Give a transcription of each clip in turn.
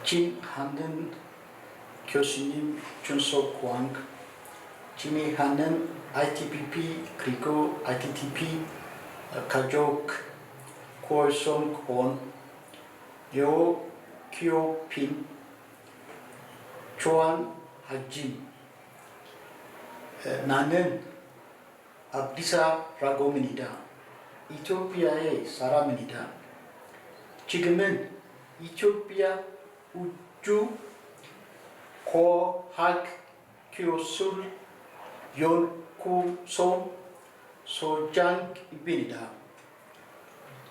진하는 교수님 준석광, 진행하는 ITPP 그리고 ITTP 가족 구성원 ethiopian 조한하진. 나는 abdisa라고 합니다. 이티오피아의 사람입니다. 지금은 이티오피아 우주 과학 기술 연구소 소장입니다.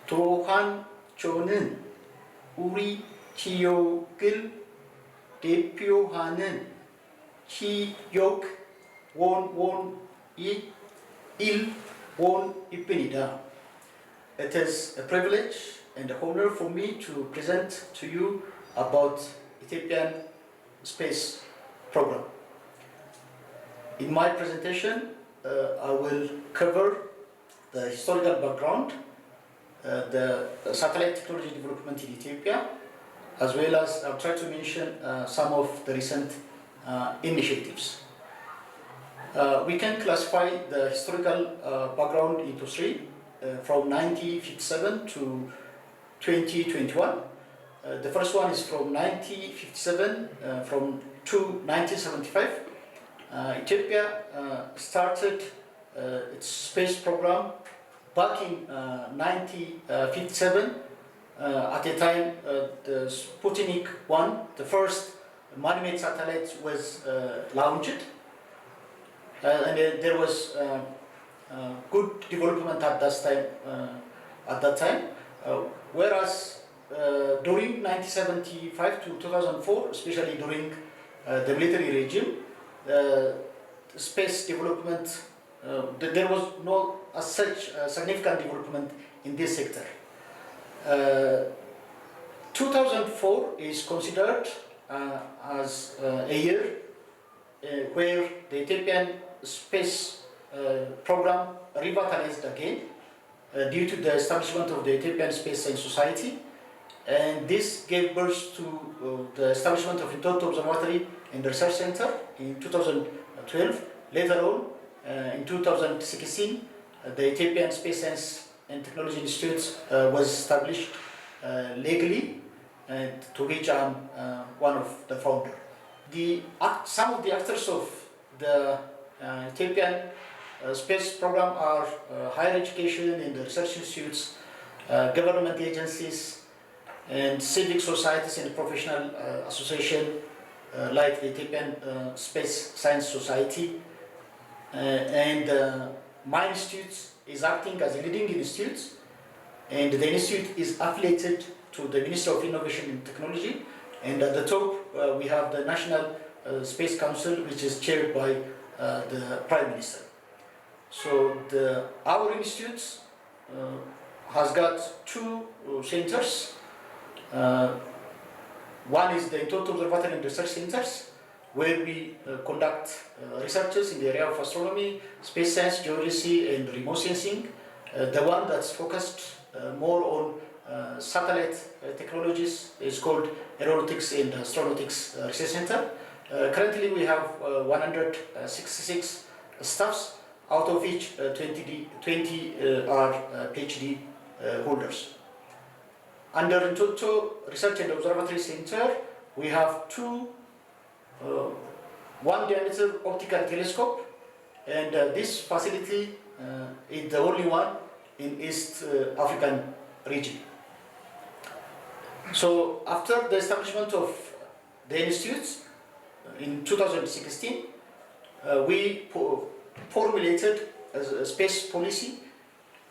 또한 저는 우리 지역을 대표하는 지역원원이 일본입니다. It is a privilege and an honor for me to present to you about Ethiopian space program. In my presentation, I will cover the historical background, the satellite technology development in Ethiopia, as well as I'll try to mention some of the recent initiatives. We can classify the historical background into three, from 1957 to 2021. The first one is from 1957 to 1975. Ethiopia started its space program back in 1957. At the time, the Sputnik 1, the first man-made satellite, was launched. And there was good development at that time. Whereas during 1975 to 2004, especially during the military regime, space development, there was no as such significant development in this sector. 2004 is considered as a year where the Ethiopian space program revitalized again due to the establishment of the Ethiopian Space Science Society, and this gave birth to the establishment of Internship Observatory and Research Center in 2012. Later on, in 2016, the Ethiopian Space Science and Technology Institute was established legally, to which I am one of the founders. Some of the actors of the Ethiopian space program are higher education and the research institutes, government agencies, and civic societies and professional associations like the Ethiopian Space Science Society. And my institute is acting as a leading institute, and the institute is affiliated to the Ministry of Innovation and Technology, and at the top we have the National Space Council, which is chaired by the Prime Minister. So our institute has got two centers. One is the Internship Observatory and Research Centers, where we conduct researches in the area of astronomy, space science, geodesy, and remote sensing. The one that's focused more on satellite technologies is called Aeronautics and Astronautics Research Center. Currently we have 166 staffs, out of which 20 are PhD holders. Under Internship Research and Observatory Center, we have two 1-diameter optical telescope, and this facility is the only one in East African region. So after the establishment of the institutes in 2016, we formulated a space policy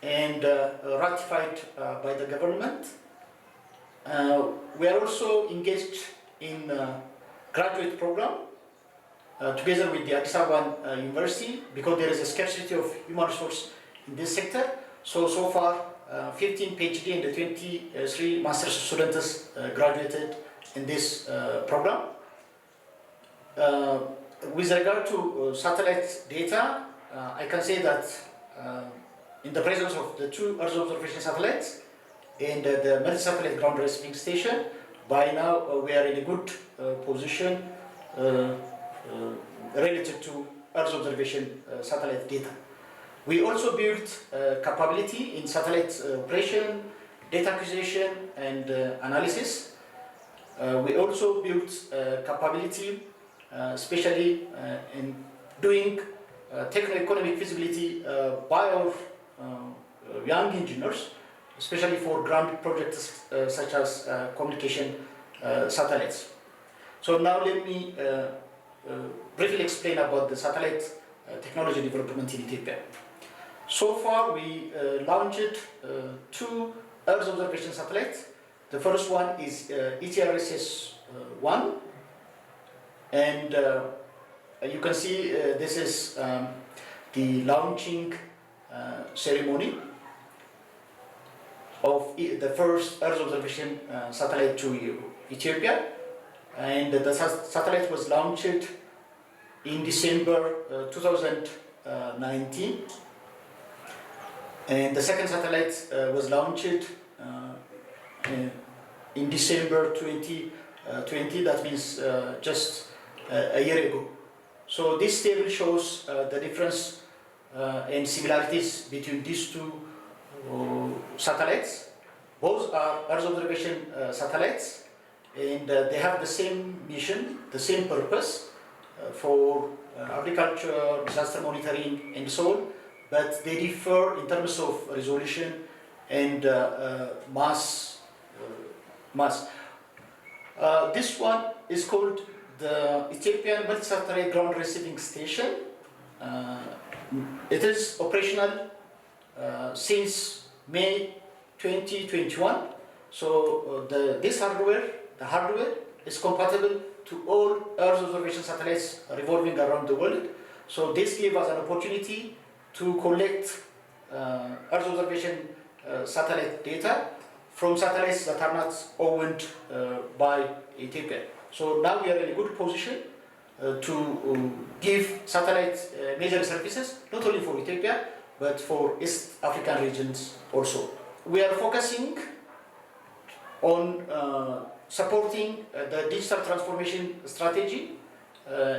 and ratified by the government. We are also engaged in graduate program together with the Addis Ababa University, because there is a scarcity of human resource in this sector. So far 15 PhD and 23 master's students graduated in this program. With regard to satellite data, I can say that in the presence of the two Earth observation satellites and the multi-satellite ground receiving station, by now we are in a good position related to Earth observation satellite data. We also built capability in satellite operation, data acquisition, and analysis. We also built capability, especially in doing techno-economic feasibility by our young engineers, especially for ground projects such as communication satellites. So now let me briefly explain about the satellite technology development in Ethiopia. So far we launched 2 Earth observation satellites. The first one is ETRSS-1, and you can see this is the launching ceremony of the first Earth observation satellite to Ethiopia, and the satellite was launched in December 2019, and the second satellite was launched in December 2020, that means just a year ago. So this table shows the difference and similarities between these 2 satellites. Both are Earth observation satellites, and they have the same mission, the same purpose for agriculture, disaster monitoring, and so on, but they differ in terms of resolution and mass. This one is called the Ethiopian Multi-Satellite Ground Receiving Station. It is operational since May 2021. So this hardware, the hardware is compatible to all Earth observation satellites revolving around the world. So this gives us an opportunity to collect Earth observation satellite data from satellites that are not owned by Ethiopia. So now we are in a good position to give satellite major services, not only for Ethiopia, but for East African regions also. We are focusing on supporting the digital transformation strategy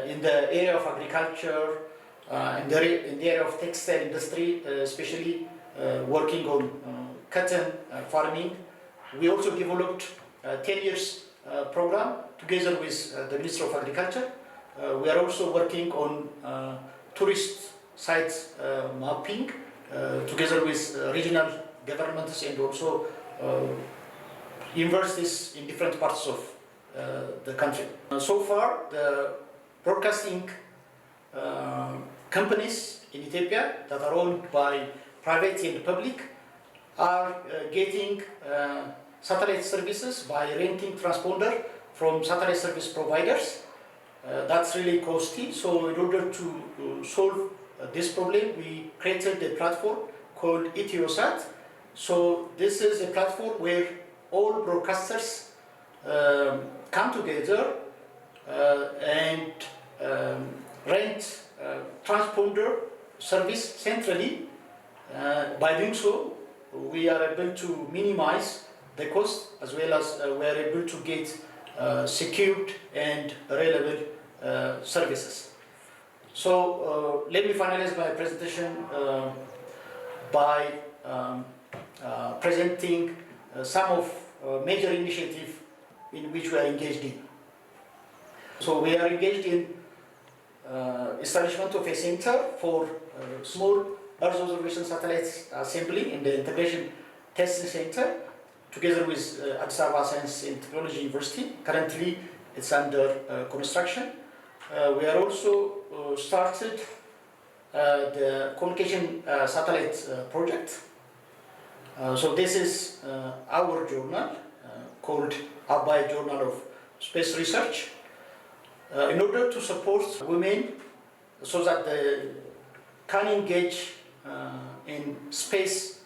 in the area of agriculture, in the area of textile industry, especially working on cotton farming. We also developed a 10 years program together with the Ministry of Agriculture. We are also working on tourist sites mapping together with regional governments and also universities in different parts of the country. So far, the broadcasting companies in Ethiopia that are owned by private and public are getting satellite services by renting transponder from satellite service providers. That's really costly, so in order to solve this problem, we created a platform called Ethiosat. So this is a platform where all broadcasters come together and rent transponder service centrally. By doing so, we are able to minimize the cost, as well as we are able to get secured and reliable services. So let me finalize my presentation by presenting some of major initiatives in which we are engaged in. So we are engaged in establishment of a center for small Earth observation satellites assembly in the Integration Testing Center, together with Addis Ababa Science and Technology University. Currently, it's under construction. We are also started the communication satellite project. So this is our journal called Abai Journal of Space Research. In order to support women so that they can engage in space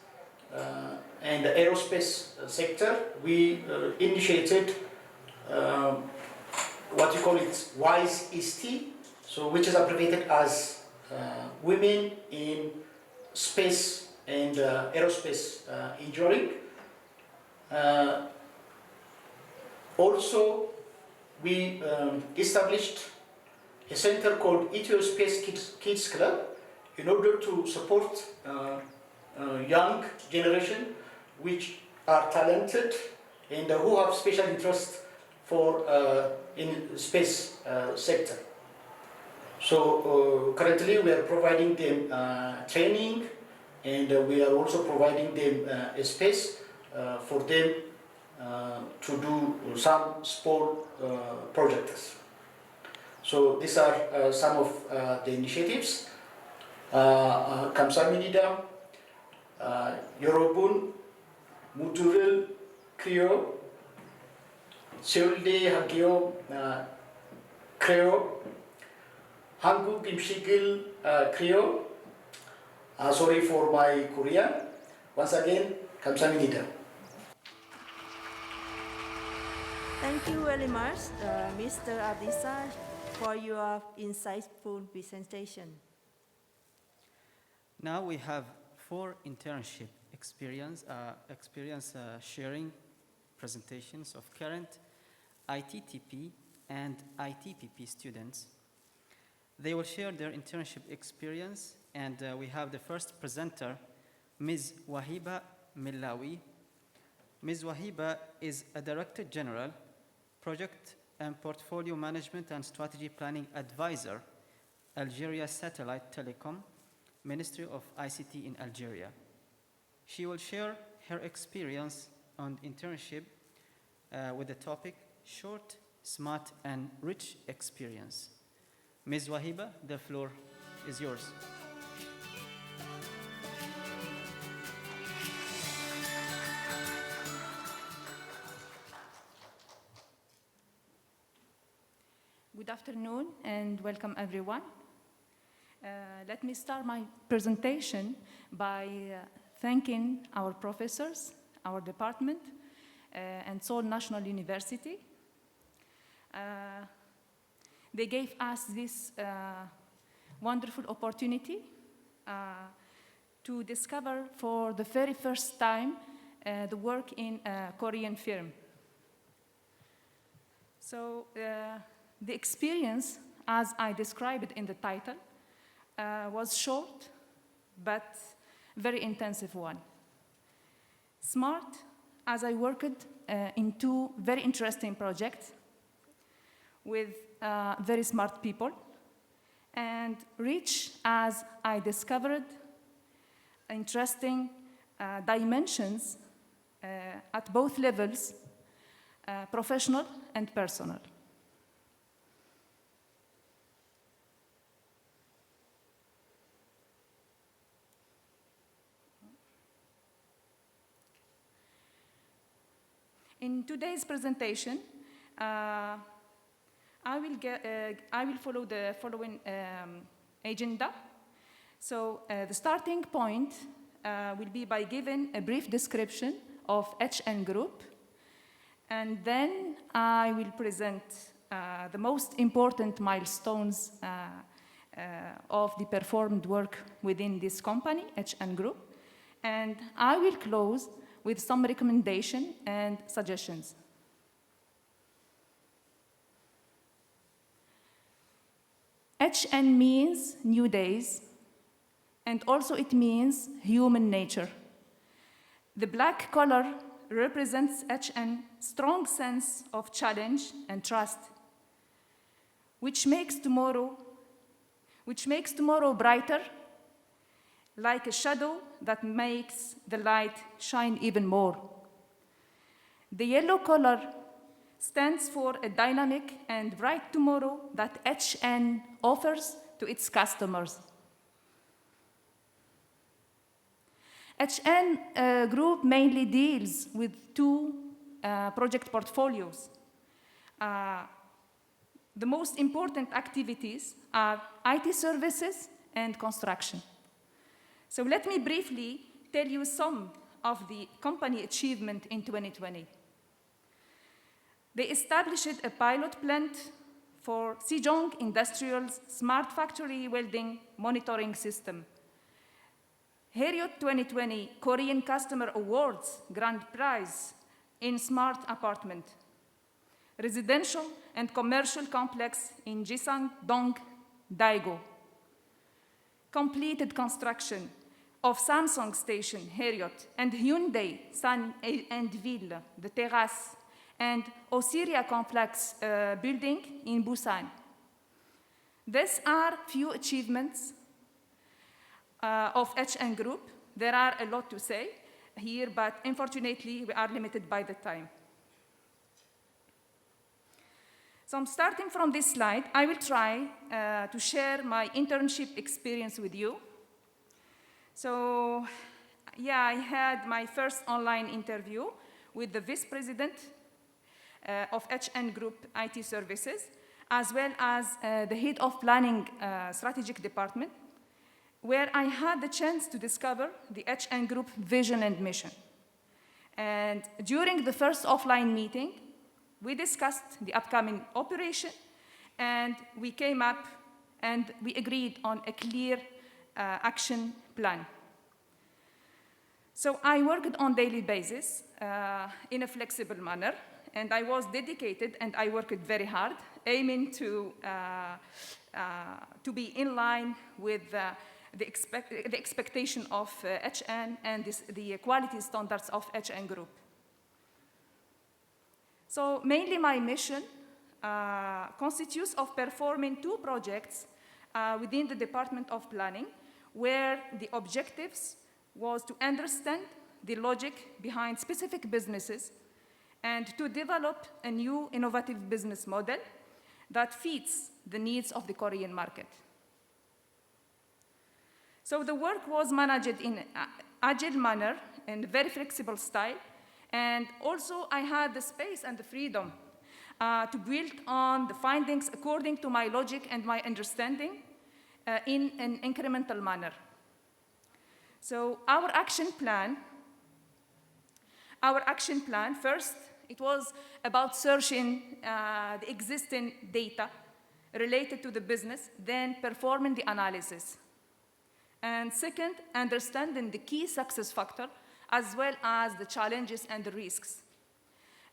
and the aerospace sector, we initiated what you call it WISE EST, so which is abbreviated as Women in Space and Aerospace Engineering. Also, we established a center called Ethiopian Kids Club in order to support young generation which are talented and who have special interest for in space sector. So currently we are providing them training, and we are also providing them a space for them to do some small projects. So these are some of the initiatives. Kamsaminida, Yorobun, Muturil, Krio, Seoul Hagio, Krio, Hangu Gimshigil Krio. Sorry for my Korean. Once again, Kamsaminida. Thank you very much, Mr. Adisa, for your insightful presentation. Now we have 4 internship experience sharing presentations of current ITTP and ITPP students. They will share their internship experience, and we have the first presenter, Ms. Wahiba Millawi. Ms. Wahiba is a Director General, Project and Portfolio Management and Strategy Planning Advisor, Algeria Satellite Telecom, Ministry of ICT in Algeria. She will share her experience on internship with the topic Short, Smart, and Rich Experience. Ms. Wahiba, the floor is yours. Good afternoon and welcome everyone. Let me start my presentation by thanking our professors, our department, and Seoul National University. They gave us this wonderful opportunity to discover for the very first time the work in a Korean film. So the experience, as I described it in the title, was short but very intensive one. Smart, as I worked in 2 very interesting projects with very smart people, and rich, as I discovered interesting dimensions at both levels, professional and personal. In today's presentation, I will follow the following agenda. So the starting point will be by giving a brief description of HN Group, and then I will present the most important milestones of the performed work within this company, HN Group, and I will close with some recommendations and suggestions. HN means new days, and also it means human nature. The black color represents HN's strong sense of challenge and trust, which makes tomorrow brighter, like a shadow that makes the light shine even more. The yellow color stands for a dynamic and bright tomorrow that HN offers to its customers. HN Group mainly deals with 2 project portfolios. The most important activities are IT services and construction. So let me briefly tell you some of the company achievement in 2020. They established a pilot plant for Sejong Industrial's Smart Factory Welding Monitoring System. Heriot 2020 Korean Customer Awards Grand Prize in Smart Apartment. residential and commercial complex in Jisang-dong, Daegu. Completed construction of Samsung Station, Heriot, and Hyundai, San and Ville, the Terrace, and Osiria Complex building in Busan. These are few achievements of HN Group. There are a lot to say here, but unfortunately, we are limited by the time. So I'm starting from this slide. I will try to share my internship experience with you. So, yeah, I had my first online interview with the Vice President of HN Group IT Services, as well as the Head of Planning Strategic Department, where I had the chance to discover the HN Group vision and mission. And during the first offline meeting, we discussed the upcoming operation, and we came up and we agreed on a clear action plan. So I worked on a daily basis in a flexible manner, and I was dedicated and I worked very hard, aiming to be in line with the expectation of HN and the quality standards of HN Group. So mainly my mission constitutes of performing 2 projects within the Department of Planning, where the objectives was to understand the logic behind specific businesses and to develop a new innovative business model that fits the needs of the Korean market. So the work was managed in an agile manner and very flexible style. And also, I had the space and the freedom to build on the findings according to my logic and my understanding in an incremental manner. So our action plan, first, it was about searching the existing data related to the business, then performing the analysis. And second, understanding the key success factor, as well as the challenges and the risks.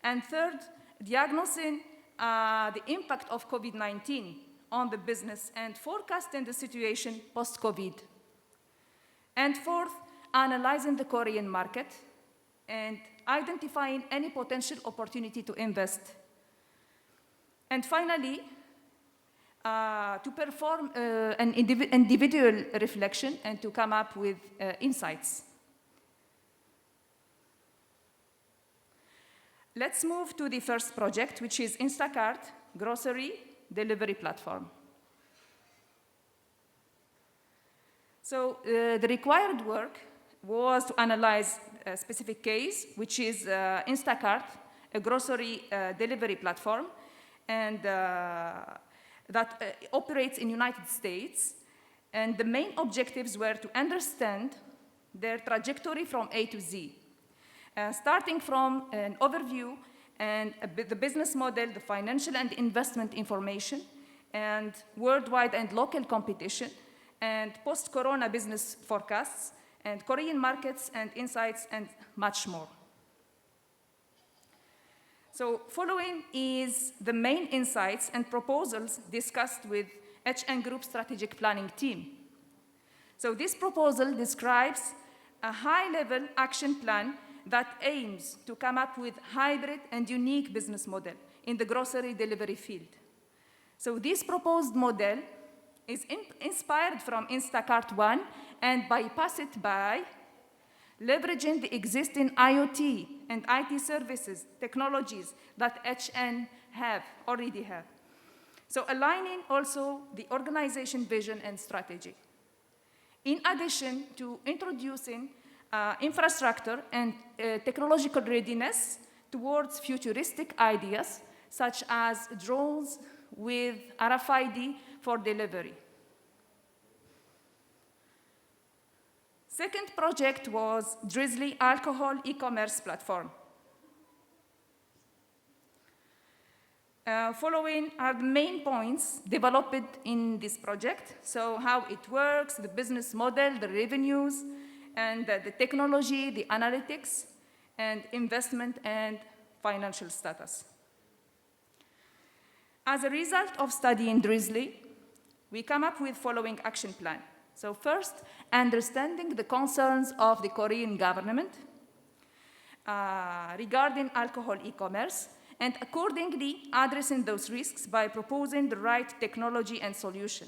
And third, diagnosing the impact of COVID-19 on the business and forecasting the situation post-COVID. And fourth, analyzing the Korean market and identifying any potential opportunity to invest. And finally, to perform an individual reflection and to come up with insights. Let's move to the first project, which is Instacart grocery delivery platform. So the required work was to analyze a specific case, which is Instacart, a grocery delivery platform, and that operates in the United States. And the main objectives were to understand their trajectory from A to Z. Starting from an overview and the business model, the financial and investment information, and worldwide and local competition, and post-corona business forecasts, and Korean markets and insights, and much more. So following is the main insights and proposals discussed with HN Group strategic planning team. So this proposal describes a high-level action plan that aims to come up with hybrid and unique business model in the grocery delivery field. So this proposed model is inspired from Instacart One and bypass it by leveraging the existing IoT and IT services, technologies that HN already have. So aligning also the organization vision and strategy. In addition to introducing infrastructure and technological readiness towards futuristic ideas, such as drones with RFID for delivery. Second project was Drizzly alcohol e-commerce platform. Following are the main points developed in this project. So how it works, the business model, the revenues, and the technology, the analytics, and investment and financial status. As a result of studying Drizzly, we come up with following action plan. So first, understanding the concerns of the Korean government regarding alcohol e-commerce, and accordingly addressing those risks by proposing the right technology and solution.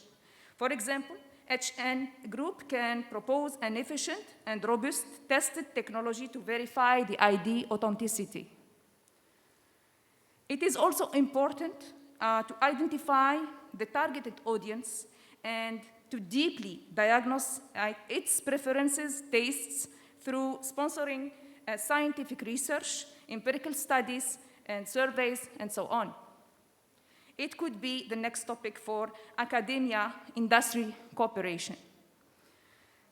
For example, HN Group can propose an efficient and robust tested technology to verify the ID authenticity. It is also important to identify the targeted audience and to deeply diagnose its preferences, tastes, through sponsoring scientific research, empirical studies, and surveys, and so on. It could be the next topic for academia-industry cooperation.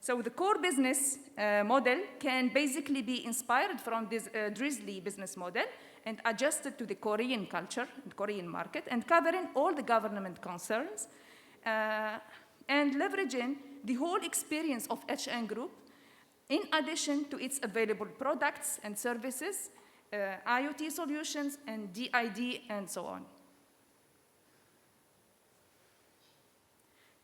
So the core business model can basically be inspired from this Drizzly business model and adjusted to the Korean culture, the Korean market, and covering all the government concerns, and leveraging the whole experience of HN Group in addition to its available products and services, IoT solutions, and DID, and so on.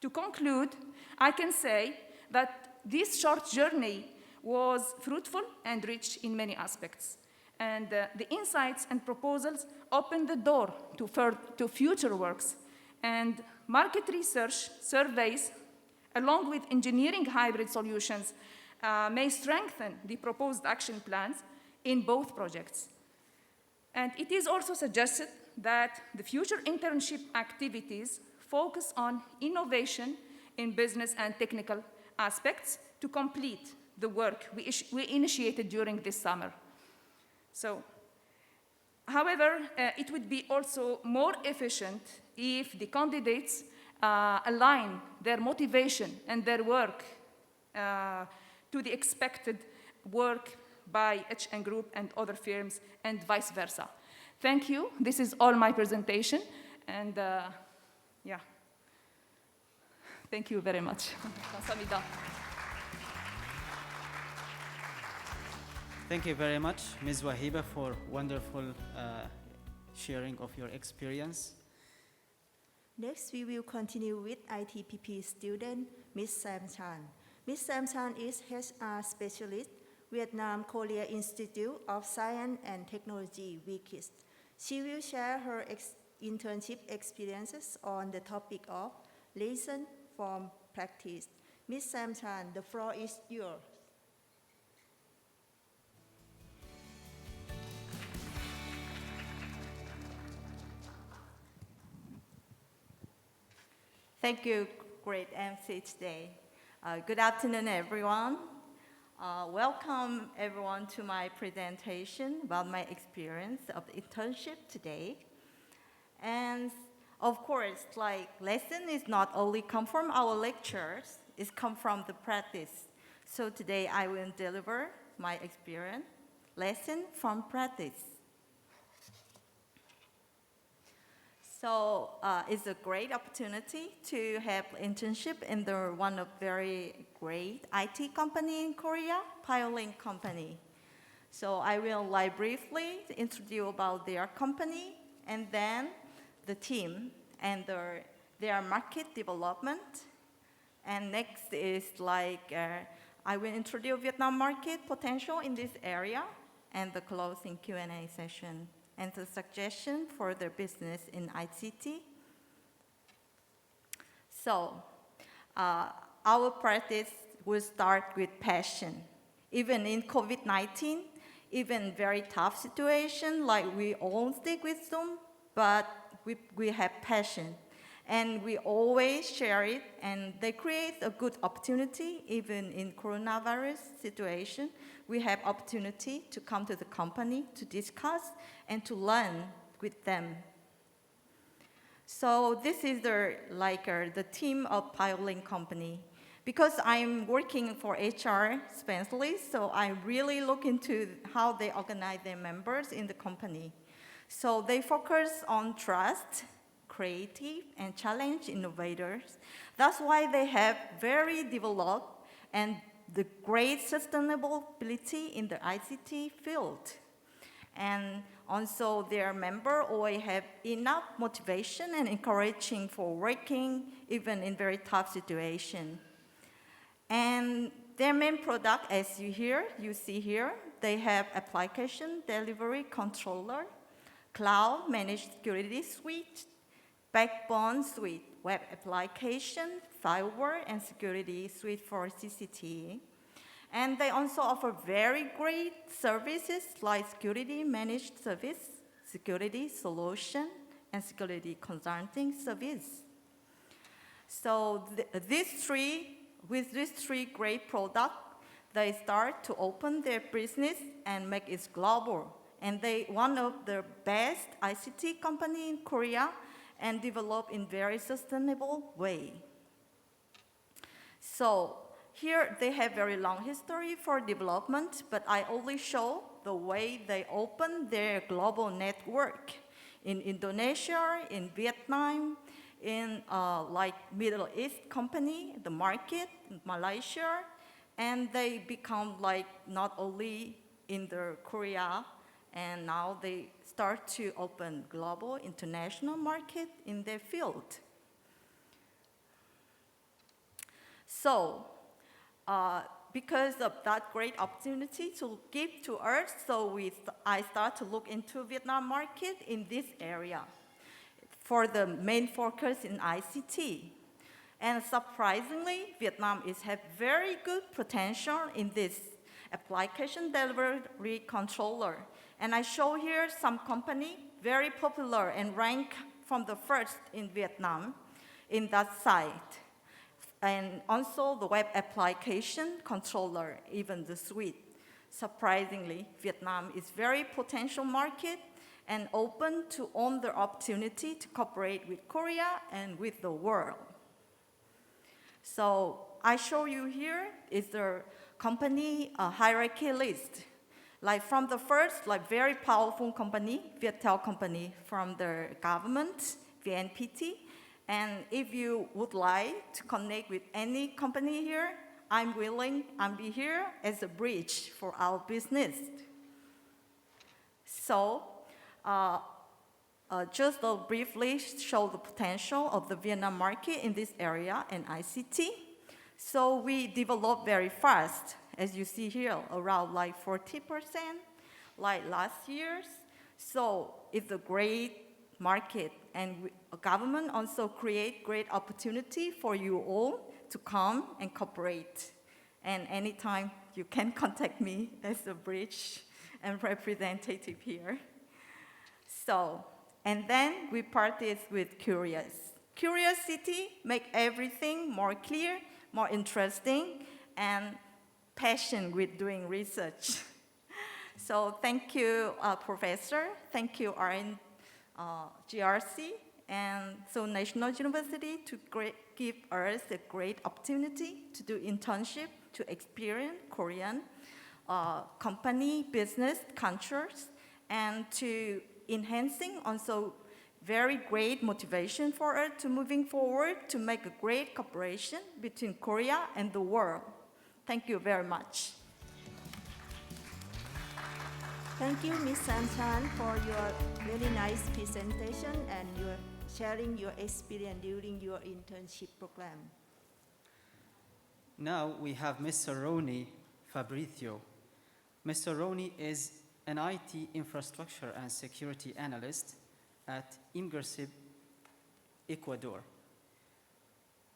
To conclude, I can say that this short journey was fruitful and rich in many aspects. And the insights and proposals opened the door to future works. And market research surveys, along with engineering hybrid solutions, may strengthen the proposed action plans in both projects. And it is also suggested that the future internship activities focus on innovation in business and technical aspects to complete the work we initiated during this summer. So, however, it would be also more efficient if the candidates align their motivation and their work to the expected work by HN Group and other firms, and vice versa. Thank you. This is all my presentation, and yeah. Thank you very much. 감사합니다. Thank you very much, Ms. Wahiba, for wonderful sharing of your experience. Next, we will continue with ITPP student, Ms. Sam Chan. Ms. Sam Chan is HR specialist, Vietnam Korea Institute of Science and Technology, KAIST. She will share her internship experiences on the topic of lesson from practice. Ms. Sam Chan, the floor is yours. Thank you, great MC today. Good afternoon, everyone. Welcome, everyone, to my presentation about my experience of internship today. And of course, like, lesson is not only come from our lectures, it's come from the practice. So today I will deliver my experience, lesson from practice. So it's a great opportunity to have internship in one of very great IT company in Korea, Piolink company. So I will briefly introduce about their company and then the team and their market development. And next is I will introduce Vietnam market potential in this area and the closing Q&A session, and the suggestion for their business in ICT. So, our practice will start with passion. Even in COVID-19, even very tough situation, like we all stick with Zoom, but we have passion. And we always share it, and they create a good opportunity, even in coronavirus situation. We have opportunity to come to the company to discuss and to learn with them. So this is the team of Piolink company. Because I'm working for HR specialist, so I really look into how they organize their members in the company. So they focus on trust, creative, and challenge innovators. That's why they have very developed and the great sustainability in the ICT field. And also their member always have enough motivation and encouraging for working even in very tough situation. And their main product, as you see here, they have application delivery controller, cloud managed security suite, backbone suite, web application, firewall, and security suite for CCTV. And they also offer very great services like security managed service, security solution, and security consulting service. So with these three great products, they start to open their business and make it global. And they one of the best ICT company in Korea and develop in very sustainable way. So here they have very long history for development, but I only show the way they open their global network in Indonesia, in Vietnam, in like Middle East company, the market, in Malaysia, and they become like not only in the Korea, and now they start to open global international market in their field. So, because of that great opportunity to give to us, so I start to look into Vietnam market in this area for the main focus in ICT. And surprisingly, Vietnam have very good potential in this application delivery controller. And I show here some company very popular and rank from the first in Vietnam in that site. And also the web application controller, even the suite. Surprisingly, Vietnam is very potential market and open to own the opportunity to cooperate with Korea and with the world. So I show you here is the company hierarchy list. Like from the first, like very powerful company, Viettel company from the government, VNPT. And if you would like to connect with any company here, I'm willing, I'll be here as a bridge for our business. So, just to briefly show the potential of the Vietnam market in this area and ICT. So we develop very fast, as you see here, around like 40%, like last year's. So it's a great market, and government also create great opportunity for you all to come and cooperate. And anytime you can contact me as a bridge and representative here. So, and then we practice with curious. Curiosity make everything more clear, more interesting, and passion with doing research. So thank you, Professor. Thank you, GRC, and so National University to give us a great opportunity to do internship, to experience Korean company, business, cultures, and to enhancing also very great motivation for us to moving forward to make a great cooperation between Korea and the world. Thank you very much. Thank you, Ms. Samchan, for your really nice presentation and your sharing your experience during your internship program. Now we have Mr. Roni Fabrizio. Mr. Roni is an IT infrastructure and security analyst at Internship Ecuador.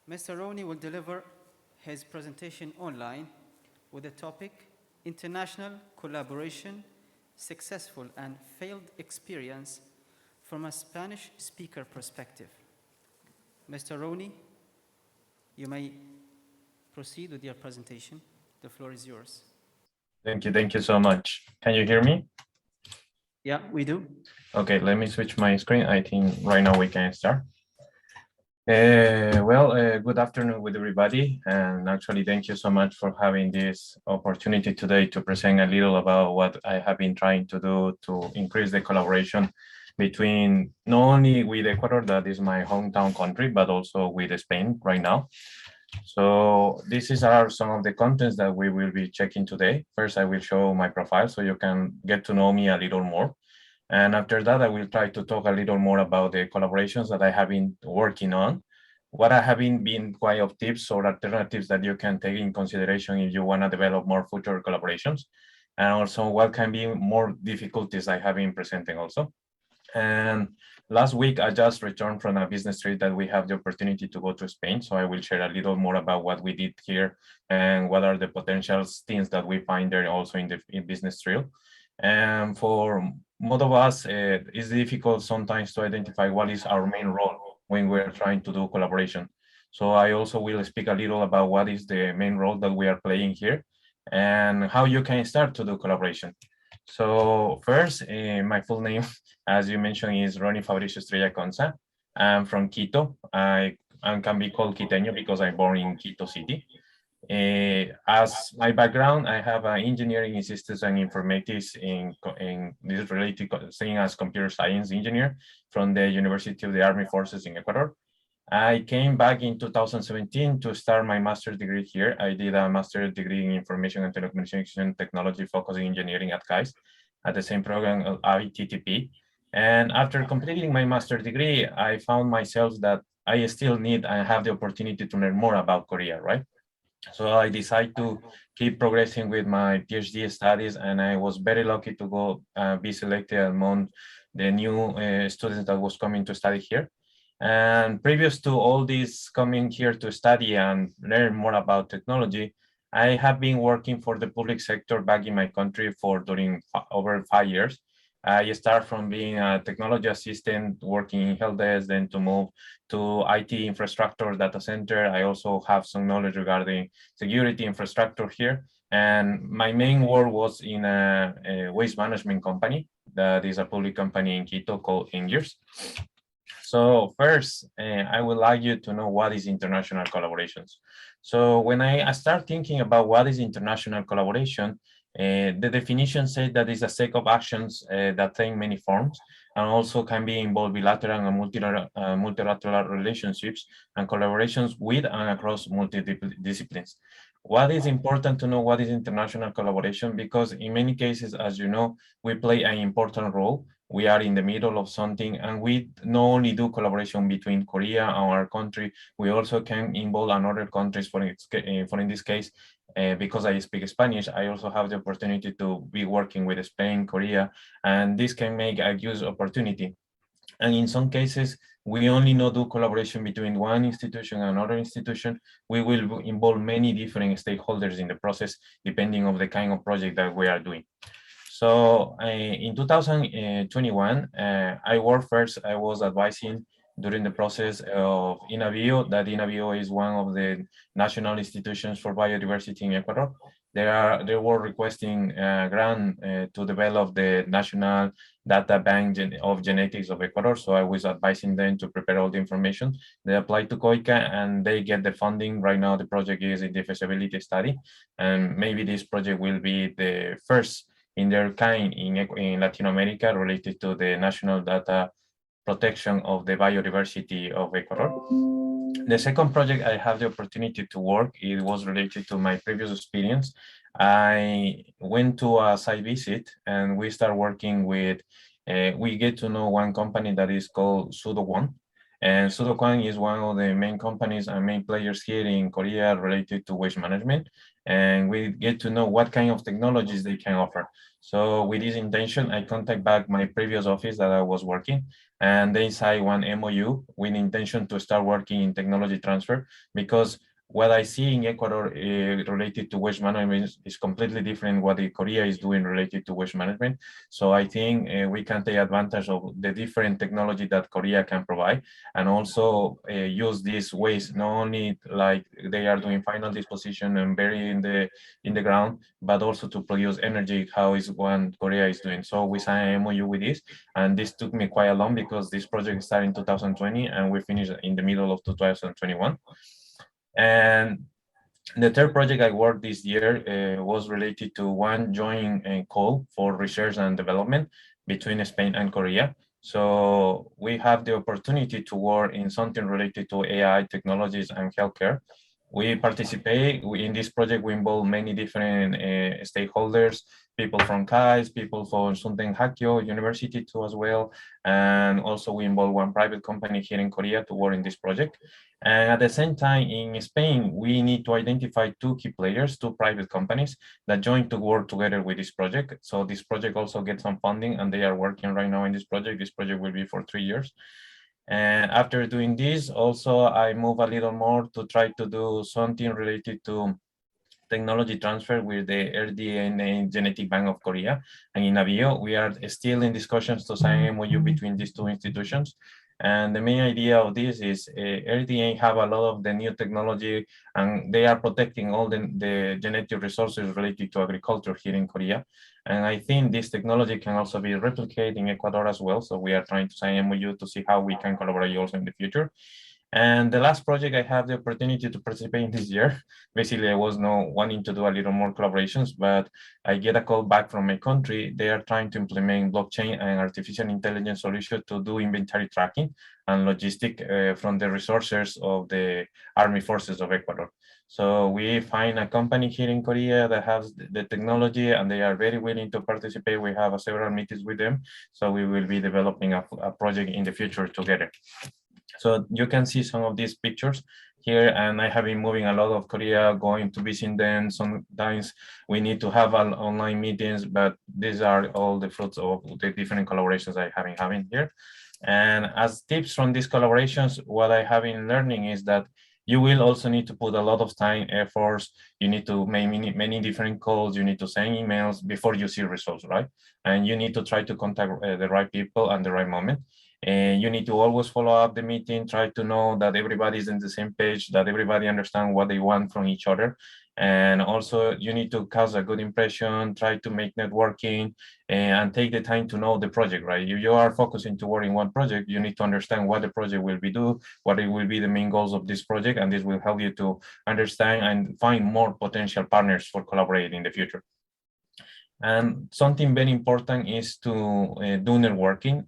Mr. Roni will deliver his presentation online with the topic International Collaboration, Successful and Failed Experience from a Spanish speaker perspective. Mr. Roni, you may proceed with your presentation. The floor is yours. Thank you so much. Can you hear me? Yeah, we do. Okay, let me switch my screen. I think right now we can start. Good afternoon with everybody. And actually, thank you so much for having this opportunity today to present a little about what I have been trying to do to increase the collaboration between not only with Ecuador, that is my hometown country, but also with Spain right now. So are some of the contents that we will be checking today. First, I will show my profile so you can get to know me a little more. And after that, I will try to talk a little more about the collaborations that I have been working on, what I have been quite of tips or alternatives that you can take in consideration if you want to develop more future collaborations, and also what can be more difficulties I have been presenting also. And last week, I just returned from a business trip that we have the opportunity to go to Spain. So I will share a little more about what we did here and what are the potential things that we find there also in the business trip. And for most of us, it's difficult sometimes to identify what is our main role when we're trying to do collaboration. So I also will speak a little about what is the main role that we are playing here and how you can start to do collaboration. So first, my full name, as you mentioned, is Ronnie Fabricio Estrella Conza. I'm from Quito. I can be called Quiteño because I'm born in Quito City. As my background, I have an engineering in systems and informatics in this related thing as computer science engineer from the University of the Armed Forces in Ecuador. I came back in 2017 to start my master's degree here. I did a master's degree in information and telecommunication technology focusing engineering at KAIST at the same program of ITTP. And after completing my master's degree, I found myself that I still need and have the opportunity to learn more about Korea, right? So I decided to keep progressing with my PhD studies, and I was very lucky to go be selected among the new students that was coming to study here. And previous to all this coming here to study and learn more about technology, I have been working for the public sector back in my country for during over 5 years. I start from being a technology assistant, working in help desk, then to move to IT infrastructure data center. I also have some knowledge regarding security infrastructure here. And my main work was in a waste management company that is a public company in Quito called Ingears. So first, I would like you to know what is international collaborations. So when I start thinking about what is international collaboration, the definition says that it's a set of actions that take many forms and also can be involved bilateral and multilateral relationships and collaborations with and across multidisciplines. What is important to know what is international collaboration? Because in many cases, as you know, we play an important role. We are in the middle of something, and we not only do collaboration between Korea and our country, we also can involve another countries. For in this case, because I speak Spanish, I also have the opportunity to be working with Spain, Korea, and this can make a huge opportunity. And in some cases, we only not do collaboration between one institution and another institution. We will involve many different stakeholders in the process, depending on the kind of project that we are doing. So in 2021, I worked first, I was advising during the process of INABIO, that INABIO is one of the national institutions for biodiversity in Ecuador. They were requesting a grant to develop the national data bank of genetics of Ecuador. So I was advising them to prepare all the information. They applied to COICA and they get the funding. Right now, the project is in the feasibility study. And maybe this project will be the first in their kind in Latin America related to the national data protection of the biodiversity of Ecuador. The second project I have the opportunity to work, it was related to my previous experience. I went to a site visit and we start working with, we get to know one company that is called Sudokwon. And Sudokwon is one of the main companies and main players here in Korea related to waste management. And we get to know what kind of technologies they can offer. So with this intention, I contact back my previous office that I was working, and they signed one MOU with intention to start working in technology transfer, because what I see in Ecuador related to waste management is completely different what Korea is doing related to waste management. So I think we can take advantage of the different technology that Korea can provide, and also use this waste not only like they are doing final disposition and bury in the ground, but also to produce energy, how is one Korea is doing. So we signed an MOU with this, and this took me quite a long because this project started in 2020 and we finished in the middle of 2021. And the third project I worked this year was related to one joint call for research and development between Spain and Korea. So we have the opportunity to work in something related to AI technologies and healthcare. We participate in this project. We involve many different stakeholders, people from KAIST, people from Sunten Hakkyo University too as well. And also we involve one private company here in Korea to work in this project. And at the same time, in Spain, we need to identify two key players, two private companies that join to work together with this project. So this project also gets some funding, and they are working right now in this project. This project will be for 3 years. And after doing this, also I move a little more to try to do something related to technology transfer with the RDNA Genetic Bank of Korea and in Avio. We are still in discussions to sign an MOU between these two institutions. And the main idea of this is RDA have a lot of the new technology, and they are protecting all the genetic resources related to agriculture here in Korea. And I think this technology can also be replicated in Ecuador as well. So we are trying to sign MOU to see how we can collaborate also in the future. And the last project I have the opportunity to participate in this year. Basically, I was not wanting to do a little more collaborations, but I get a call back from my country. They are trying to implement blockchain and artificial intelligence solution to do inventory tracking and logistic from the resources of the army forces of Ecuador. So we find a company here in Korea that has the technology, and they are very willing to participate. We have several meetings with them. So we will be developing a project in the future together. So you can see some of these pictures here, and I have been moving a lot of Korea, going to visit them. Sometimes we need to have online meetings, but these are all the fruits of the different collaborations I have been having here. And as tips from these collaborations, what I have been learning is that you will also need to put a lot of time, efforts. You need to make many different calls. You need to send emails before you see results, right? And you need to try to contact the right people at the right moment. And you need to always follow up the meeting, try to know that everybody's in the same page, that everybody understands what they want from each other. And also you need to cause a good impression, try to make networking, and take the time to know the project, right? If you are focusing to work in one project, you need to understand what the project will be do, what it will be the main goals of this project, and this will help you to understand and find more potential partners for collaborating in the future. And something very important is to do networking,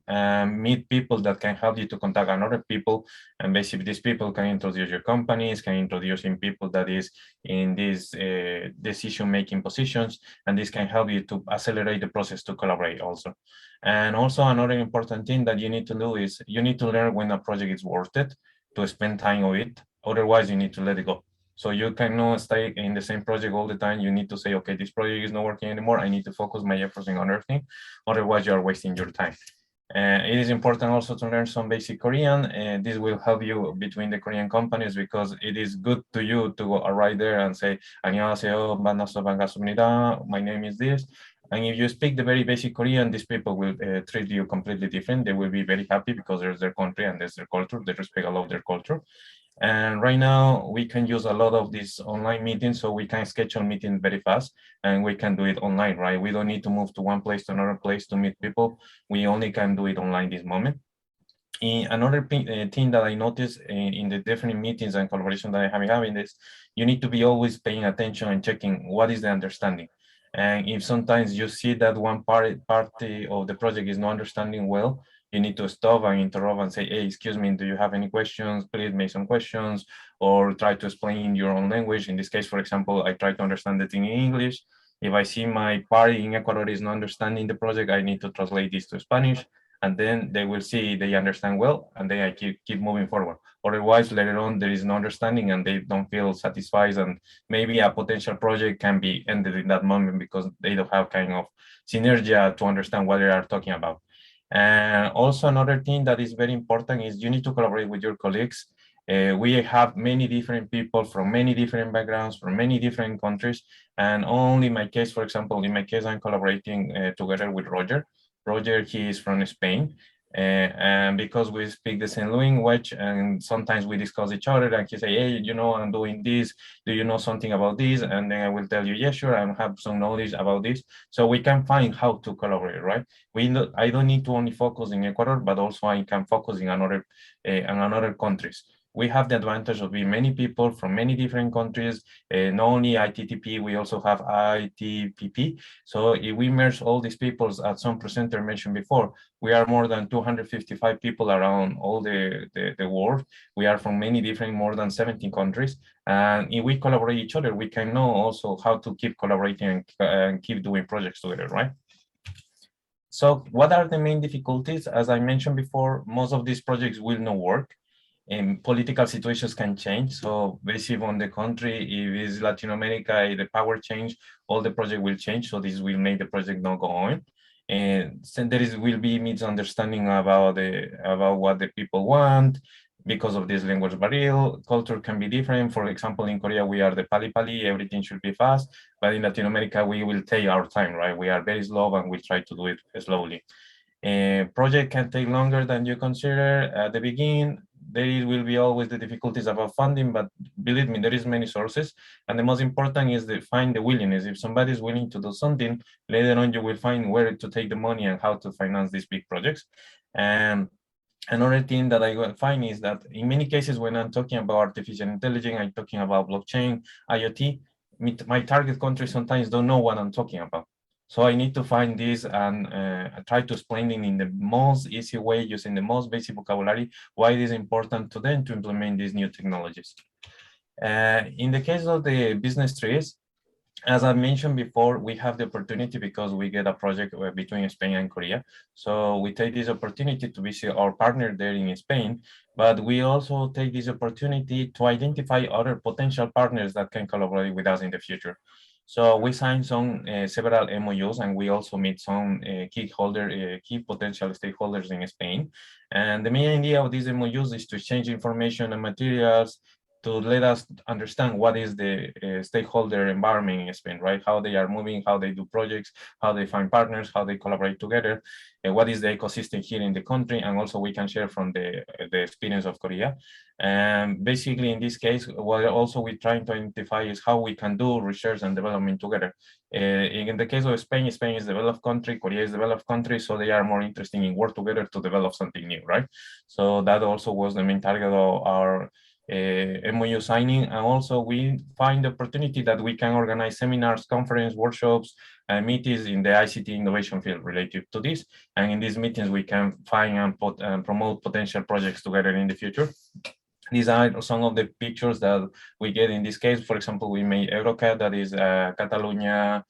meet people that can help you to contact another people. And basically these people can introduce your companies, can introduce in people that is in these decision-making positions. And this can help you to accelerate the process to collaborate also. And also another important thing that you need to do is you need to learn when a project is worth it to spend time on it. Otherwise you need to let it go. So you cannot stay in the same project all the time. You need to say, okay, this project is not working anymore. I need to focus my efforts on other things. Otherwise, you are wasting your time. It is important also to learn some basic Korean, and this will help you between the Korean companies, because it is good to you to arrive there and say, 안녕하세요, 만나서 반갑습니다. My name is this. And if you speak the very basic Korean, these people will treat you completely different. They will be very happy because there's their country and there's their culture. They respect a lot of their culture. And right now we can use a lot of these online meetings, so we can schedule meetings very fast and we can do it online, right? We don't need to move to one place to another place to meet people. We only can do it online this moment. Another thing that I noticed in the different meetings and collaboration that I have been having is you need to be always paying attention and checking what is the understanding. And if sometimes you see that one party of the project is not understanding well, you need to stop and interrupt and say, hey, excuse me, do you have any questions? Please make some questions, or try to explain in your own language. In this case, for example, I try to understand the thing in English. If I see my party in Ecuador is not understanding the project, I need to translate this to Spanish, and then they will see they understand well, and then I keep moving forward. Otherwise, later on, there is no understanding and they don't feel satisfied, and maybe a potential project can be ended in that moment because they don't have kind of synergy to understand what they are talking about. And also another thing that is very important is you need to collaborate with your colleagues. We have many different people from many different backgrounds, from many different countries. And only in my case, for example, in my case, I'm collaborating together with Roger. Roger, he is from Spain. And because we speak the same language, and sometimes we discuss each other, and he say, hey, you know, I'm doing this. Do you know something about this? And then I will tell you, yeah, sure, I have some knowledge about this. So we can find how to collaborate, right? I don't need to only focus in Ecuador, but also I can focus in another countries. we have the advantage of being many people from many different countries, not only ITTP, we also have ITPP. So if we merge all these people, as some presenter mentioned before, we are more than 255 people around all the world. We are from many different, more than 17 countries. And if we collaborate each other, we can know also how to keep collaborating and keep doing projects together, right? So what are the main difficulties? As I mentioned before, most of these projects will not work. And political situations can change. So basically on the country, if it's Latin America, if the power change, all the project will change. So this will make the project not go on. And so will be misunderstanding about what the people want because of this language barrier. Culture can be different. For example, in Korea, we are the pali, everything should be fast. But in Latin America, we will take our time, right? We are very slow and we try to do it slowly. Project can take longer than you consider at the beginning. There will be always the difficulties about funding, but believe me, there is many sources. And the most important is to find the willingness. If somebody is willing to do something, later on you will find where to take the money and how to finance these big projects. And another thing that I find is that in many cases, when I'm talking about artificial intelligence, I'm talking about blockchain, IoT, my target countries sometimes don't know what I'm talking about. So I need to find this and try to explain it in the most easy way, using the most basic vocabulary, why it is important to them to implement these new technologies. In the case of the business trees, as I mentioned before, we have the opportunity because we get a project between Spain and Korea. So we take this opportunity to visit our partner there in Spain, but we also take this opportunity to identify other potential partners that can collaborate with us in the future. So we signed several MOUs, and we also meet some key potential stakeholders in Spain. And the main idea of these MOUs is to exchange information and materials to let us understand what is the stakeholder environment in Spain, right? How they are moving, how they do projects, how they find partners, how they collaborate together, what is the ecosystem here in the country, and also we can share from the experience of Korea. And basically, in this case, what also we're trying to identify is how we can do research and development together. In the case of Spain, Spain is a developed country, Korea is a developed country, so they are more interested in work together to develop something new, right? So that also was the main target of our MOU signing. And also we find the opportunity that we can organize seminars, conference, workshops, and meetings in the ICT innovation field related to this. And in these meetings, we can find and promote potential projects together in the future. These are some of the pictures that we get in this case. For example, we made Eurocat, that is a Catalonia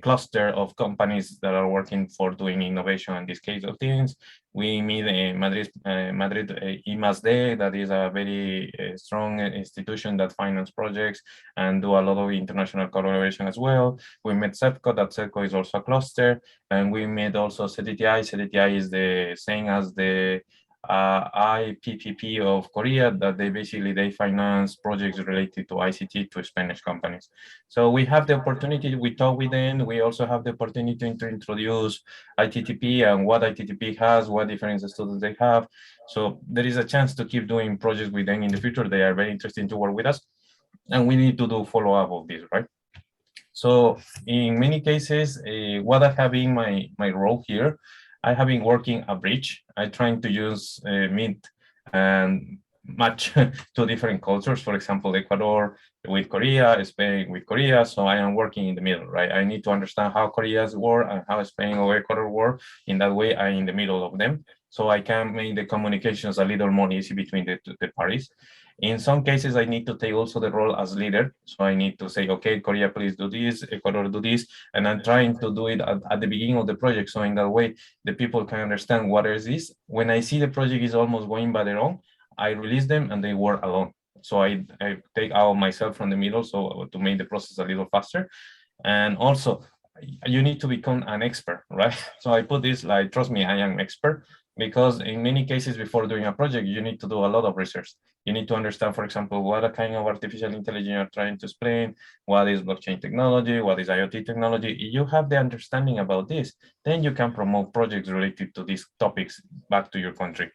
cluster of companies that are working for doing innovation in this case of things. We meet Madrid I+D, that is a very strong institution that finance projects and do a lot of international collaboration as well. We met CEPCO, that CEPCO is also a cluster, and we met also CDTI. CDTI is the same as the ITPP of Korea, that they finance projects related to ICT to Spanish companies. So we have the opportunity, we talk with them. We also have the opportunity to introduce ITTP and what ITTP has, what different students they have. So there is a chance to keep doing projects with them in the future. They are very interested to work with us, and we need to do follow-up of this, right? So in many cases, what I have been my role here, I have been working a bridge. I'm trying to use meet and match two different cultures. For example, Ecuador with Korea, Spain with Korea. So I am working in the middle, right? I need to understand how Korea's work and how Spain or Ecuador work. In that way, I'm in the middle of them. So I can make the communications a little more easy between the parties. In some cases, I need to take also the role as leader. So I need to say, okay, Korea, please do this, Ecuador, do this. And I'm trying to do it at the beginning of the project. So in that way, the people can understand what is this. When I see the project is almost going by their own, I release them and they work alone. So I take out myself from the middle, so to make the process a little faster. And also, you need to become an expert, right? So I put this like, trust me, I am expert, because in many cases before doing a project, you need to do a lot of research. You need to understand, for example, what kind of artificial intelligence you're trying to explain, what is blockchain technology, what is IoT technology. If you have the understanding about this, then you can promote projects related to these topics back to your country.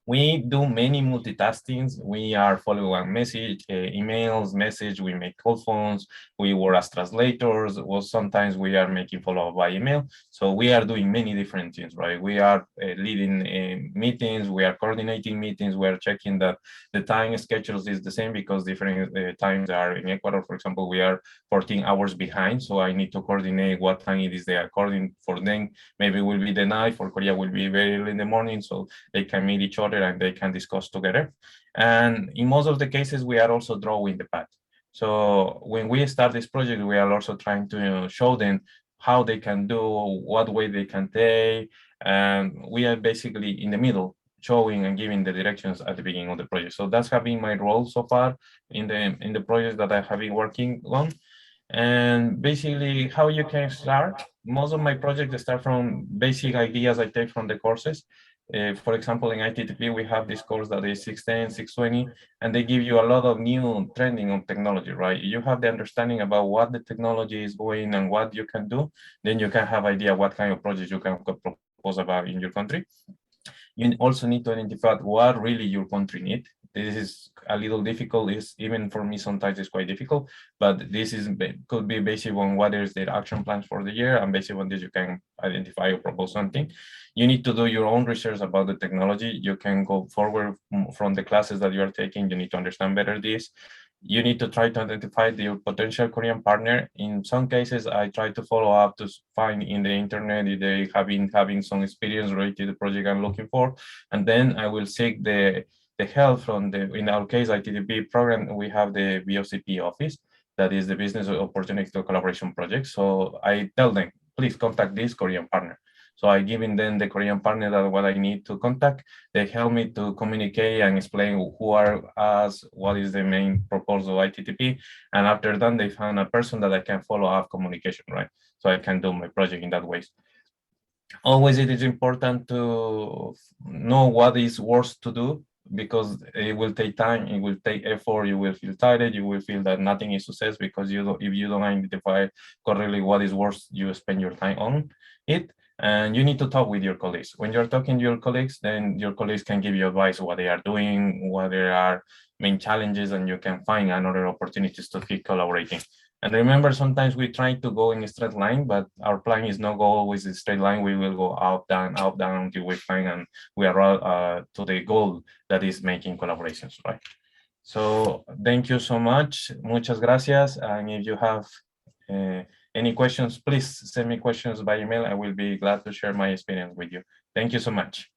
We do many multitaskings. We are following message, emails, message. We make call phones. We work as translators. Well, sometimes we are making follow-up by email. So we are doing many different things, right? We are leading meetings. We are coordinating meetings. We are checking that the time schedules is the same because different times are in Ecuador. For example, we are 14 hours behind. So I need to coordinate what time it is they are according for them. Maybe it will be the night. For Korea will be very early in the morning. So they can meet each other and they can discuss together. And in most of the cases, we are also drawing the path. So when we start this project, we are also trying to show them how they can do, what way they can take, and we are basically in the middle, showing and giving the directions at the beginning of the project. So that's have been my role so far in the projects that I have been working on. And basically how you can start. Most of my projects start from basic ideas I take from the courses. For example, in ITTP, we have this course that is 610, 620, and they give you a lot of new trending on technology, right? You have the understanding about what the technology is going and what you can do, then you can have idea what kind of projects you can propose about in your country. You also need to identify what really your country needs. This is a little difficult. Is even for me sometimes it's quite difficult, but this is could be based on what is the action plans for the year, and based on this you can identify or propose something. You need to do your own research about the technology. You can go forward from the classes that you are taking. You need to understand better this. You need to try to identify the potential Korean partner. In some cases, I try to follow up to find in the internet if they have been having some experience related to the project I'm looking for. And then I will seek the help from the, in our case, ITTP program, we have the BOCP office, that is the Business Opportunity to Collaboration Project. So I tell them, please contact this Korean partner. So I giving them the Korean partner that what I need to contact. They help me to communicate and explain who are us, what is the main proposal of ITTP. And after that, they found a person that I can follow up communication, right? So I can do my project in that way. Always it is important to know what is worth to do, because it will take time, it will take effort, you will feel tired, you will feel that nothing is success because if you don't identify correctly what is worth you spend your time on it. And you need to talk with your colleagues. When you're talking to your colleagues, then your colleagues can give you advice what they are doing, what there are main challenges, and you can find another opportunities to keep collaborating. And remember, sometimes we try to go in a straight line, but our plan is not go always in a straight line. We will go up, down, until we find and we arrive to the goal that is making collaborations, right? So thank you so much. Muchas gracias. And if you have any questions, please send me questions by email. I will be glad to share my experience with you. Thank you so much.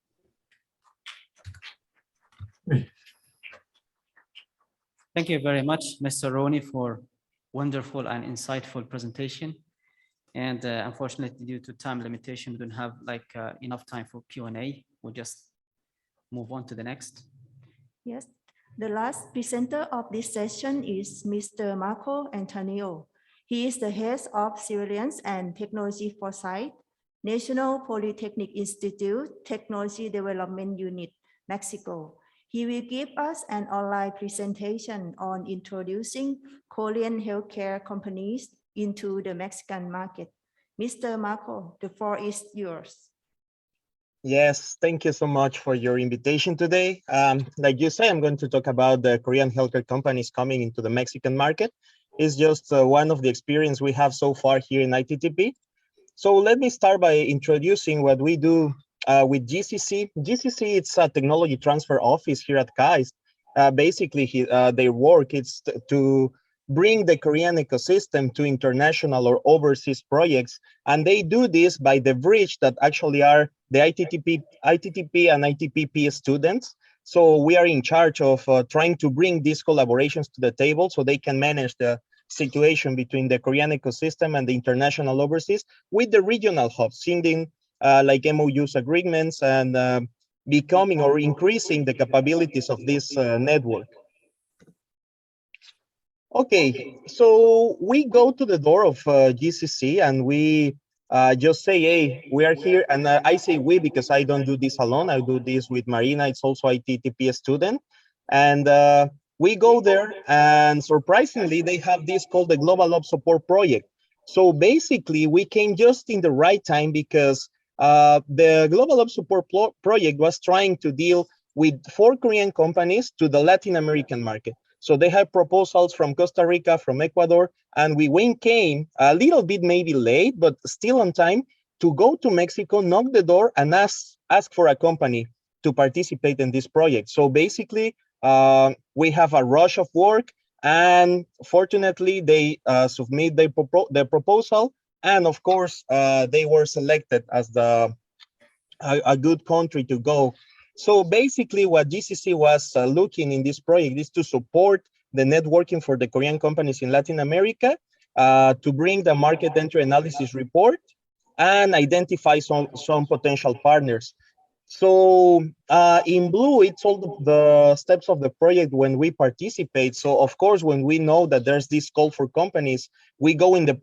Thank you very much, Mr. Roni, for wonderful and insightful presentation. And unfortunately, due to time limitation, we don't have enough time for Q&A. We'll just move on to the next. Yes, the last presenter of this session is Mr. Marco Antonio. He is the head of Surveillance and Technology Foresight, National Polytechnic Institute, Technology Development Unit, Mexico. He will give us an online presentation on introducing Korean healthcare companies into the Mexican market. Mr. Marco, the floor is yours. Yes, thank you so much for your invitation today. Like you say, I'm going to talk about the Korean healthcare companies coming into the Mexican market. It's just one of the experience we have so far here in ITTP. So let me start by introducing what we do with GCC. GCC, it's a technology transfer office here at KAIST. Basically, their work is to bring the Korean ecosystem to international or overseas projects. And they do this by the bridge that actually are the ITTP and ITPP students. So we are in charge of trying to bring these collaborations to the table so they can manage the situation between the Korean ecosystem and the international overseas with the regional hubs, sending like MOUs agreements and becoming or increasing the capabilities of this network. Okay, so we go to the door of GCC and we just say, hey, we are here. And I say we because I don't do this alone. I do this with Marina. It's also ITTP student. And we go there and surprisingly, they have this called the Global Ops Support Project. So basically we came just in the right time because the Global Ops Support Project was trying to deal with 4 Korean companies to the Latin American market. So they have proposals from Costa Rica, from Ecuador, and we came a little bit maybe late, but still on time to go to Mexico, knock the door, and ask for a company to participate in this project. So basically, we have a rush of work, and fortunately, they submit their proposal, and of course, they were selected as a good country to go. So basically, what GCC was looking in this project is to support the networking for the Korean companies in Latin America, to bring the market entry analysis report, and identify some potential partners. So in blue, it's all the steps of the project when we participate. So of course, when we know that there's this call for companies, we go in the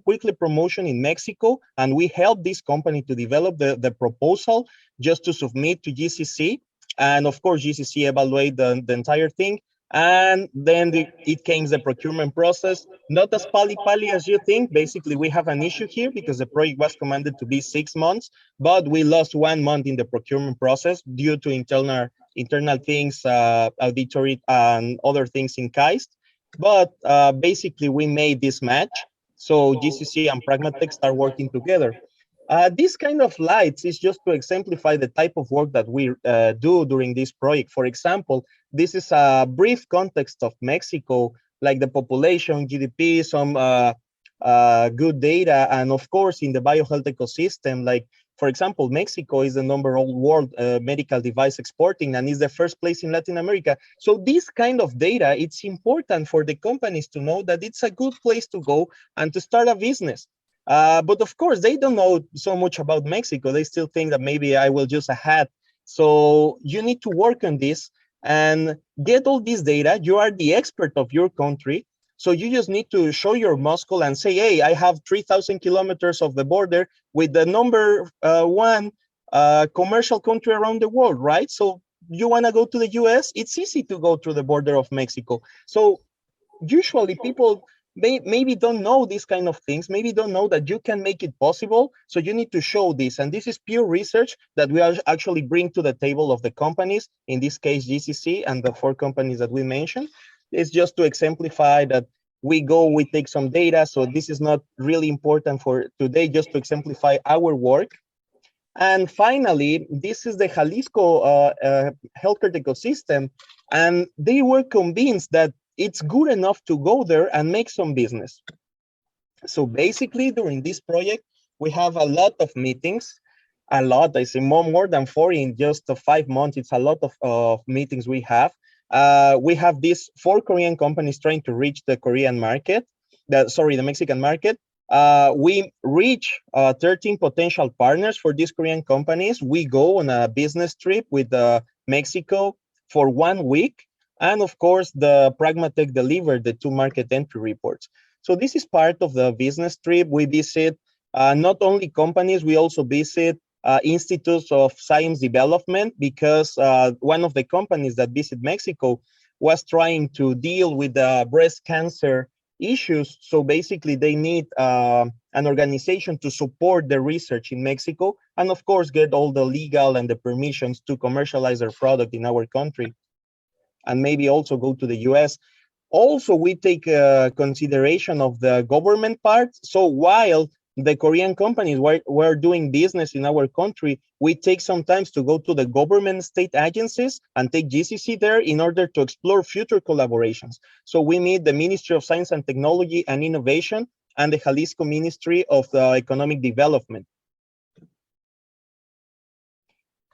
quickly promotion in Mexico, and we help this company to develop the proposal just to submit to GCC. And of course, GCC evaluate the entire thing. And then it came the procurement process, not as pali as you think. Basically, we have an issue here because the project was commanded to be 6 months, but we lost 1 month in the procurement process due to internal things, auditory and other things in KAIST. But basically, we made this match. So GCC and Pragmatech start working together. This kind of slides is just to exemplify the type of work that we do during this project. For example, this is a brief context of Mexico, like the population, GDP, some good data, and of course, in the biohealth ecosystem, like, for example, Mexico is the #1 world medical device exporting and is the first place in Latin America. So this kind of data, it's important for the companies to know that it's a good place to go and to start a business. But of course, they don't know so much about Mexico. They still think that maybe I will use a hat. So you need to work on this and get all this data. You are the expert of your country. So you just need to show your muscle and say, hey, I have 3,000 kilometers of the border with the #1 commercial country around the world, right? So you want to go to the US, it's easy to go through the border of Mexico. So usually people maybe don't know these kind of things, maybe don't know that you can make it possible. So you need to show this. And this is pure research that we actually bring to the table of the companies, in this case, GCC and the 4 companies that we mentioned. It's just to exemplify that we take some data. So this is not really important for today, just to exemplify our work. And finally, this is the Jalisco healthcare ecosystem. And they were convinced that it's good enough to go there and make some business. So basically, during this project, we have a lot of meetings, I say more than 4 in just 5 months. It's a lot of meetings we have. We have these 4 Korean companies trying to reach the Korean market, the Mexican market. We reach 13 potential partners for these Korean companies. We go on a business trip with Mexico for 1 week. And of course, the Pragmatech delivered the 2 market entry reports. So this is part of the business trip. We visit not only companies, we also visit institutes of science development, because one of the companies that visit Mexico was trying to deal with the breast cancer issues. So basically, they need an organization to support the research in Mexico, and of course, get all the legal and the permissions to commercialize their product in our country, and maybe also go to the US. Also, we take consideration of the government part. So while the Korean companies were doing business in our country, we take sometimes to go to the government state agencies and take GCC there in order to explore future collaborations. So we meet the Ministry of Science and Technology and Innovation and the Jalisco Ministry of Economic Development.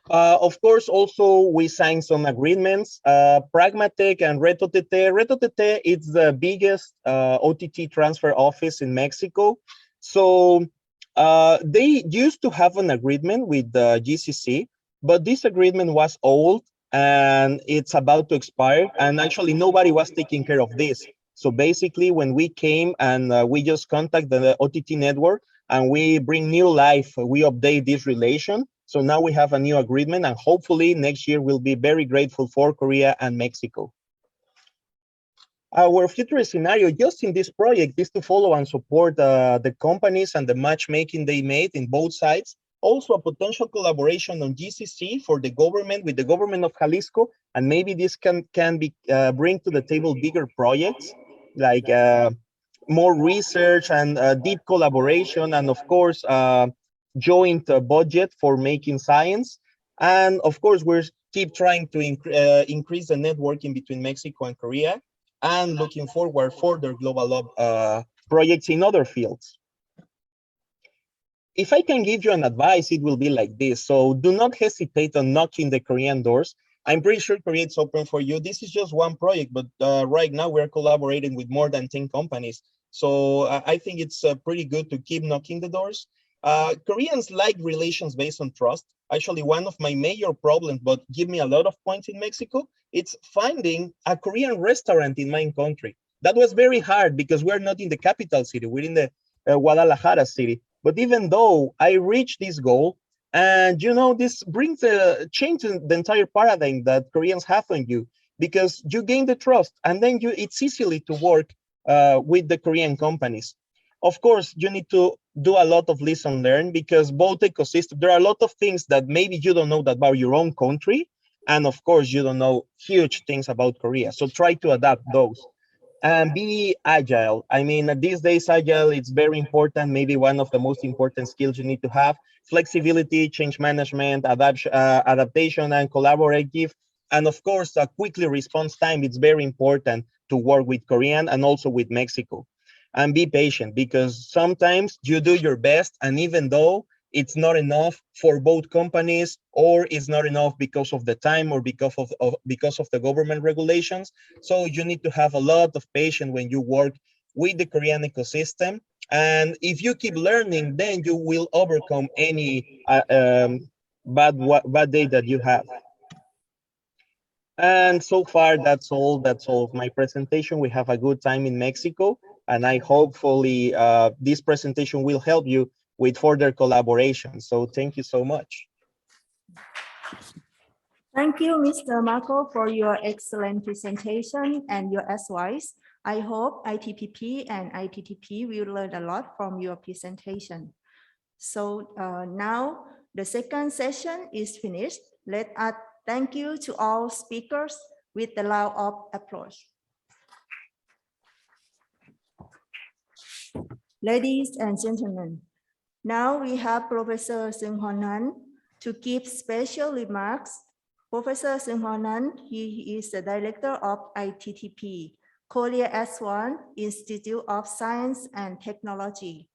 Of course, also we signed some agreements. Pragmatech and RedOTT is the biggest OTT transfer office in Mexico. So they used to have an agreement with the GCC, but this agreement was old and it's about to expire. And actually, nobody was taking care of this. So basically, when we came and we just contacted the OTT network and we bring new life, we update this relation. So now we have a new agreement, and hopefully next year we'll be very grateful for Korea and Mexico. Our future scenario just in this project is to follow and support the companies and the matchmaking they made in both sides. Also a potential collaboration on GCC for the government, with the government of Jalisco, and maybe this can be bring to the table bigger projects like more research and deep collaboration, and of course joint budget for making science. And of course we're keep trying to increase the networking between Mexico and Korea, and looking forward for their global projects in other fields. If I can give you an advice, it will be like this. So do not hesitate on knocking the Korean doors. I'm pretty sure Korea is open for you. This is just one project, but right now we're collaborating with more than 10 companies. So I think it's pretty good to keep knocking the doors. Koreans like relations based on trust. Actually, one of my major problems, but give me a lot of points in Mexico, it's finding a Korean restaurant in my country. That was very hard because we're not in the capital city, we're in the Guadalajara city. But even though I reached this goal, and you know, this brings a change in the entire paradigm that Koreans have on you, because you gain the trust, and then it's easily to work with the Korean companies. Of course, you need to do a lot of listen learn, because both ecosystems, there are a lot of things that maybe you don't know about your own country, and of course you don't know huge things about Korea. So try to adapt those. And be agile. I mean, these days, agile, it's very important, maybe one of the most important skills you need to have. Flexibility, change management, adaptation, and collaborative. And of course, a quickly response time, it's very important to work with Korean and also with Mexico. And be patient, because sometimes you do your best, and even though it's not enough for both companies, or it's not enough because of the time, or because of the government regulations. So you need to have a lot of patience when you work with the Korean ecosystem. And if you keep learning, then you will overcome any bad day that you have. And so far, that's all of my presentation. We have a good time in Mexico, and I hopefully this presentation will help you with further collaboration. So thank you so much. Thank you, Mr. Marco, for your excellent presentation and your advice. I hope ITPP and ITTP will learn a lot from your presentation. So now the second session is finished. Let us thank you to all speakers with the round of applause. Ladies and gentlemen, now we have Professor Seung Hon Han to give special remarks. Professor Seung Hon Han, he is the director of ITTP, Korea S1 Institute of Science and Technology.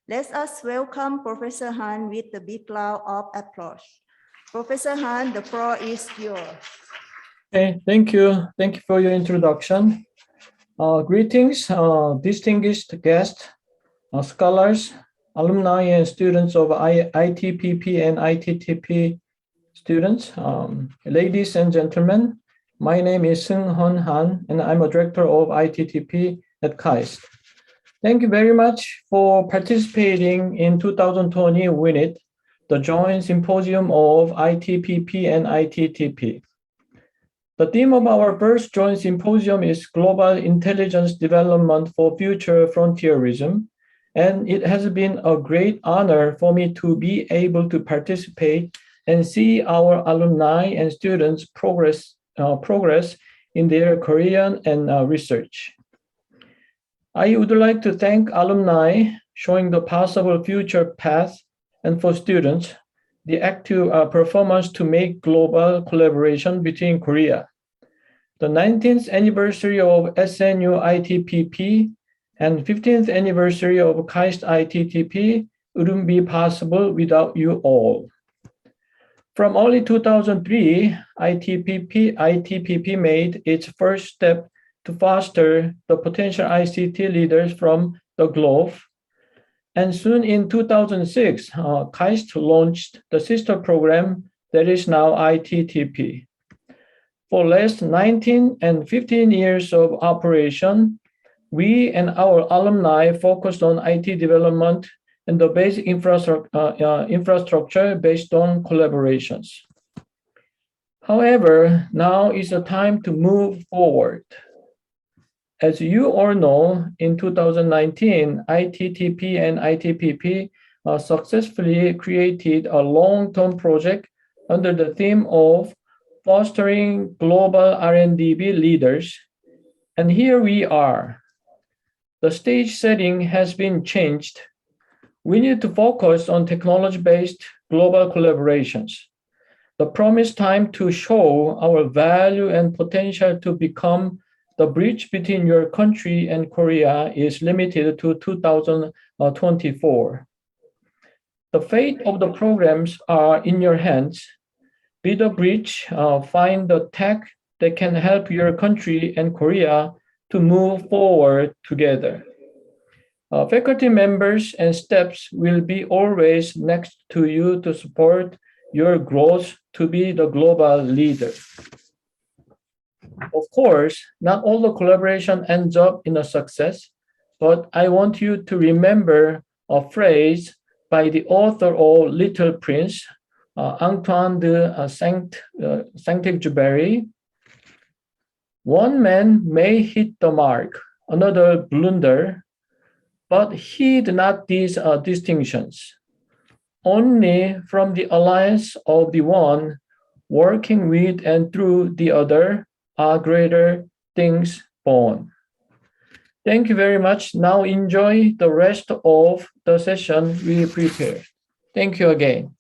Let us welcome Professor Han with a big round of applause. Professor Han, the floor is yours. Okay, thank you. Thank you for your introduction. Greetings, distinguished guests, scholars, alumni, and students of ITPP and ITTP students. Ladies and gentlemen, my name is Seung Hon Han, and I'm a director of ITTP at KAIST. Thank you very much for participating in 2020 WINIT, the joint symposium of ITPP and ITTP. The theme of our first joint symposium is Global Intelligence Development for Future Frontierism, and it has been a great honor for me to be able to participate and see our alumni and students progress in their career and research. I would like to thank alumni showing the possible future path, and for students, the active performance to make global collaboration between Korea. The 19th anniversary of SNU ITPP and 15th anniversary of KAIST ITTP wouldn't be possible without you all. From early 2003, ITPP made its first step to foster the potential ICT leaders from the globe. And soon in 2006, KAIST launched the sister program that is now ITTP. For last 19 and 15 years of operation, we and our alumni focused on IT development and the basic infrastructure based on collaborations. However, now is the time to move forward. As you all know, in 2019, ITTP and ITPP successfully created a long-term project under the theme of fostering global R&DB leaders. And here we are. The stage setting has been changed. We need to focus on technology-based global collaborations. The promised time to show our value and potential to become the bridge between your country and Korea is limited to 2024. The fate of the programs are in your hands. Be the bridge, find the tech that can help your country and Korea to move forward together. Faculty members and staffs will be always next to you to support your growth to be the global leader. Of course, not all the collaboration ends up in a success, but I want you to remember a phrase by the author of Little Prince, Antoine de Saint-Exupéry. One man may hit the mark, another blunder, but heed not these distinctions. Only from the alliance of the one working with and through the other are greater things born. Thank you very much. Now enjoy the rest of the session we prepared. Thank you again.